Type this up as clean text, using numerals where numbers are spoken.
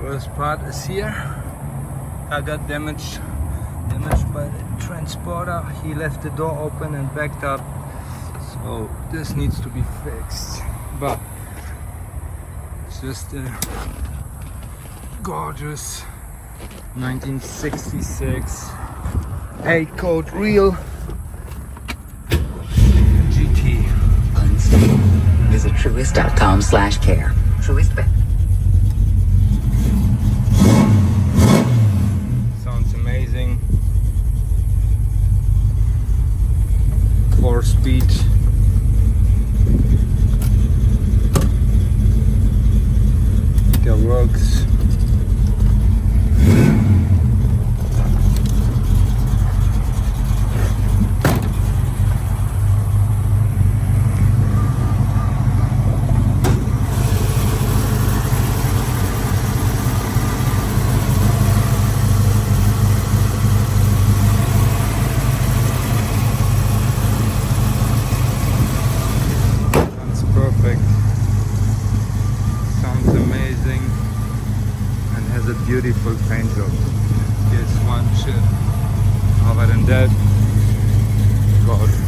Worst part is here. I got damaged by the transporter. He left the door open and backed up, so this needs to be fixed. But it's just a gorgeous 1966 8-code real GT. Unstable. Visit truist.com/care. Truist Bank. Sounds amazing. 4-speed. It works. Perfect. Sounds amazing and has a beautiful paint job. Here's one chip. Other than that, God.